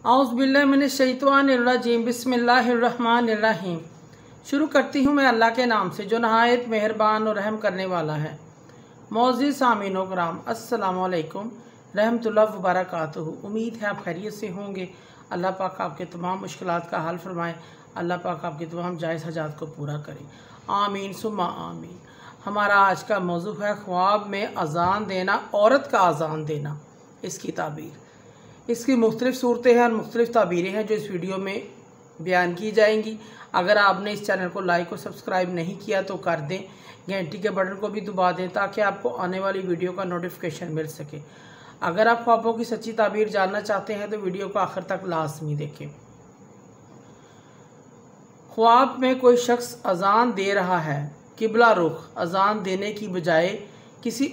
औज़ुबिल्लाहिमिनश्शैतानिर्रजीम बिस्मिल्लाहिर्रहमानिर्रहीम। शुरू करती हूँ मैं अल्लाह के नाम से जो नहायत मेहरबान और रहम करने वाला है। मोअज़्ज़िज़ सामीनो कराम, अस्सलामु अलैकुम रहमतुल्लाहि व बरकातुहू। उम्मीद है आप खैरियत से होंगे। अल्लाह पाक आपके तमाम मुश्किलात का हल फरमाए। अल्लाह पाक आपकी तमाम जायज़ हजात को पूरा करे। आमीन सुम्मा आमीन। हमारा आज का मौजू है ख्वाब में अजान देना, औरत का अजान देना, इसकी ताबीर। इसकी मुख्तलिफ़ सूरतें हैं और मुख्तलिफ़ ताबीरें हैं जो इस वीडियो में बयान की जाएंगी। अगर आपने इस चैनल को लाइक और सब्सक्राइब नहीं किया तो कर दें, घंटी के बटन को भी दबा दें ताकि आपको आने वाली वीडियो का नोटिफिकेशन मिल सके। अगर आप ख्वाबों की सच्ची ताबीर जानना चाहते हैं तो वीडियो को आखिर तक लाजमी देखें। ख्वाब में कोई शख्स अजान दे रहा है, किबला रुख अजान देने की बजाय किसी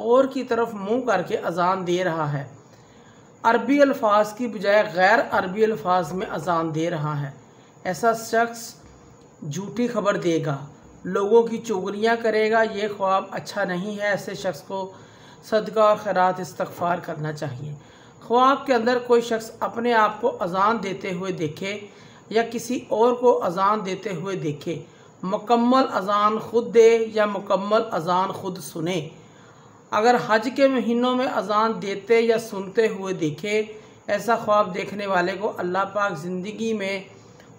और की तरफ मुँह करके अजान दे रहा है। अरबी अल्फाज की बजाय गैर अरबी अल्फाज में अजान दे रहा है। ऐसा शख्स झूठी खबर देगा, लोगों की चुगलियाँ करेगा। ये ख्वाब अच्छा नहीं है। ऐसे शख्स को सदका और खैरात इस्तग़फ़ार करना चाहिए। ख्वाब के अंदर कोई शख्स अपने आप को अजान देते हुए देखे या किसी और को अजान देते हुए देखे, मुकम्मल अजान खुद दे या मुकम्मल अजान खुद सुने। अगर हज के महीनों में अजान देते या सुनते हुए देखे, ऐसा ख्वाब देखने वाले को अल्लाह पाक ज़िंदगी में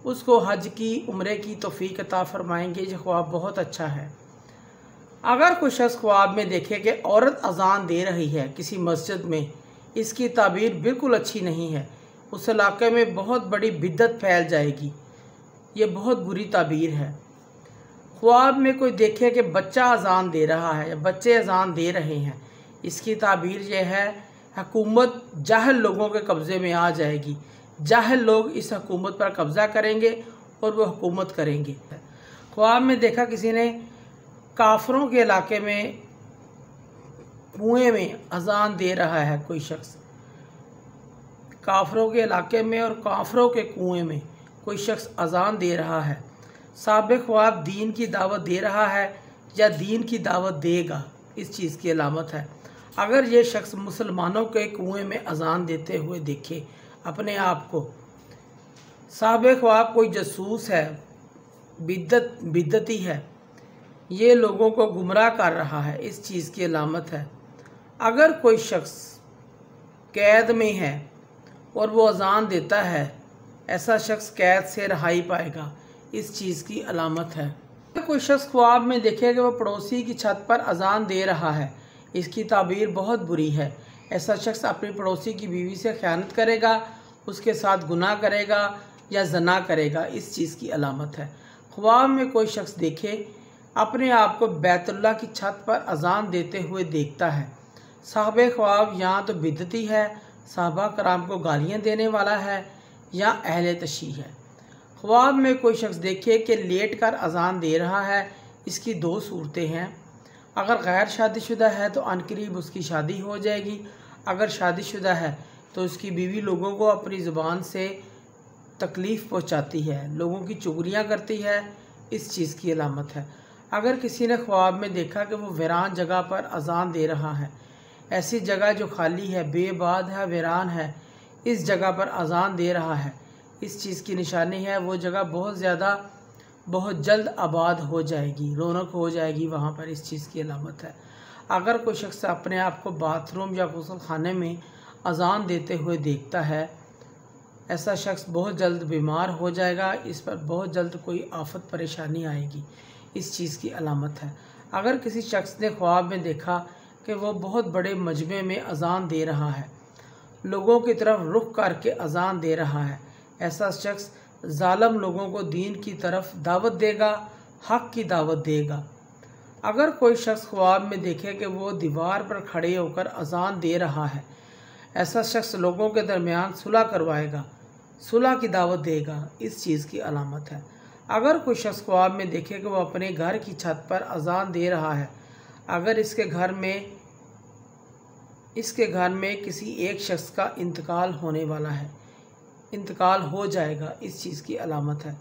उसको हज की उम्रे की तौफीक अता फरमाएंगे। ये ख्वाब बहुत अच्छा है। अगर कोई शख्स ख्वाब में देखे कि औरत अजान दे रही है किसी मस्जिद में, इसकी ताबीर बिल्कुल अच्छी नहीं है। उस इलाके में बहुत बड़ी बिद्दत फैल जाएगी। ये बहुत बुरी ताबीर है। ख्वाब में कोई देखे कि बच्चा अजान दे रहा है या बच्चे अजान दे रहे हैं, इसकी ताबीर यह है हुकूमत जाहिल लोगों के कब्ज़े में आ जाएगी। जाहिल लोग इस हुकूमत पर कब्ज़ा करेंगे और वो हुकूमत करेंगे। ख्वाब में देखा किसी ने काफरों के इलाके में कुएं में अजान दे रहा है। कोई शख्स काफरों के इलाके में और काफरों के कुएं में कोई शख्स अजान दे रहा है। साबिक़ ख्वाब दीन की दावत दे रहा है या दीन की दावत देगा, इस चीज़ की अलामत है। अगर ये शख्स मुसलमानों के कुएं में अजान देते हुए देखे अपने आप को, साबिक़ ख्वाब कोई जसूस है, बिद्दती है, ये लोगों को गुमराह कर रहा है, इस चीज़ की अलामत है। अगर कोई शख्स कैद में है और वो अजान देता है, ऐसा शख्स कैद से रहाई पाएगा, इस चीज़ की अलामत है। कोई शख्स ख्वाब में देखे कि वो पड़ोसी की छत पर अजान दे रहा है, इसकी ताबीर बहुत बुरी है। ऐसा शख्स अपनी पड़ोसी की बीवी से ख़यानत करेगा, उसके साथ गुनाह करेगा या ज़ना करेगा, इस चीज़ की अलामत है। ख्वाब में कोई शख्स देखे अपने आप को बैतुल्लाह की छत पर अजान देते हुए देखता है, साहिब ख्वाब यहाँ तो बिदती है, साहबा कराम को गालियाँ देने वाला है या अहले तशी है। ख्वाब में कोई शख्स देखे कि लेट कर अजान दे रहा है, इसकी दो सूरतें हैं। अगर गैर शादीशुदा है तो अनकरीब उसकी शादी हो जाएगी। अगर शादीशुदा है तो उसकी बीवी लोगों को अपनी ज़ुबान से तकलीफ़ पहुंचाती है, लोगों की चुगलियां करती है, इस चीज़ की अलामत है। अगर किसी ने ख्वाब में देखा कि वो वीरान जगह पर अजान दे रहा है, ऐसी जगह जो खाली है, बेबाद है, वीरान है, इस जगह पर अजान दे रहा है, इस चीज़ की निशानी है वो जगह बहुत जल्द आबाद हो जाएगी, रौनक हो जाएगी वहाँ पर, इस चीज़ की अलामत है। अगर कोई शख्स अपने आप को बाथरूम या गुस्ल खाने में अजान देते हुए देखता है, ऐसा शख्स बहुत जल्द बीमार हो जाएगा, इस पर बहुत जल्द कोई आफत परेशानी आएगी, इस चीज़ की अलामत है। अगर किसी शख्स ने ख्वाब में देखा कि वो बहुत बड़े मजमे में अजान दे रहा है, लोगों की तरफ रुख करके अजान दे रहा है, ऐसा शख्स जालिम लोगों को दीन की तरफ दावत देगा, हक़ की दावत देगा। अगर कोई शख्स ख्वाब में देखे कि वो दीवार पर खड़े होकर अजान दे रहा है, ऐसा शख्स लोगों के दरमियान सुलह करवाएगा, सुलह की दावत देगा, इस चीज़ की अलामत है। अगर कोई शख्स ख्वाब में देखे कि वो अपने घर की छत पर अजान दे रहा है, अगर इसके घर में किसी एक शख्स का इंतकाल होने वाला है, इंतकाल हो जाएगा, इस चीज़ की अलामत है।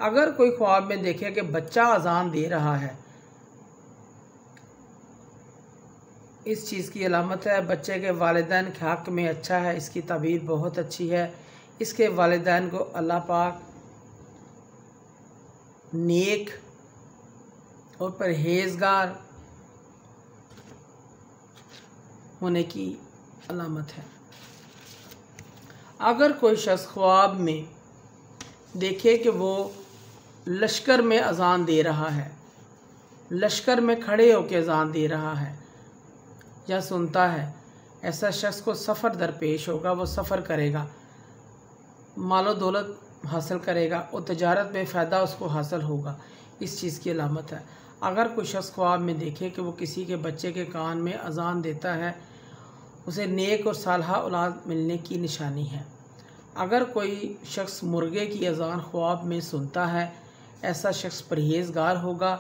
अगर कोई ख्वाब में देखे कि बच्चा अजान दे रहा है, इस चीज़ की अलामत है। बच्चे के वालिदैन के हक़ में अच्छा है, इसकी ताबीर बहुत अच्छी है। इसके वालिदैन को अल्लाह पाक नेक और परहेज़गार होने की अलामत है। अगर कोई शख्स ख्वाब में देखे कि वो लश्कर में अज़ान दे रहा है, लश्कर में खड़े होकर अज़ान दे रहा है या सुनता है, ऐसा शख्स को सफ़र दरपेश होगा। वो सफ़र करेगा, मालो दौलत हासिल करेगा और तजारत में फ़ायदा उसको हासिल होगा। इस चीज़ की अलामत है। अगर कोई शख्स ख्वाब में देखे कि वो किसी के बच्चे के कान में अज़ान देता है, उसे नेक और सालहा औलाद मिलने की निशानी है। अगर कोई शख्स मुर्गे की अज़ान ख्वाब में सुनता है, ऐसा शख्स परहेज़गार होगा,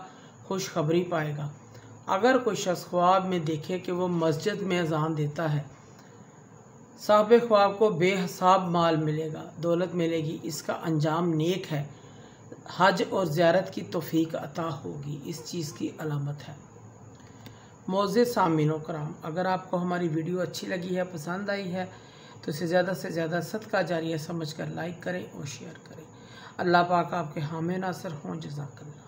खुशखबरी पाएगा। अगर कोई शख्स ख्वाब में देखे कि वो मस्जिद में अज़ान देता है, साहिब ख्वाब को बेहिसाब माल मिलेगा, दौलत मिलेगी, इसका अंजाम नेक है, हज और ज़ियारत की तौफीक अता होगी। इस चीज़ की अलामत है। मोअज़्ज़िज़ सामीन कराम, अगर आपको हमारी वीडियो अच्छी लगी है, पसंद आई है, तो इसे ज़्यादा से ज़्यादा सदका जारिया समझकर लाइक करें और शेयर करें। अल्लाह पाक आपके हामी नासर हों। जज़ाकल्लाह।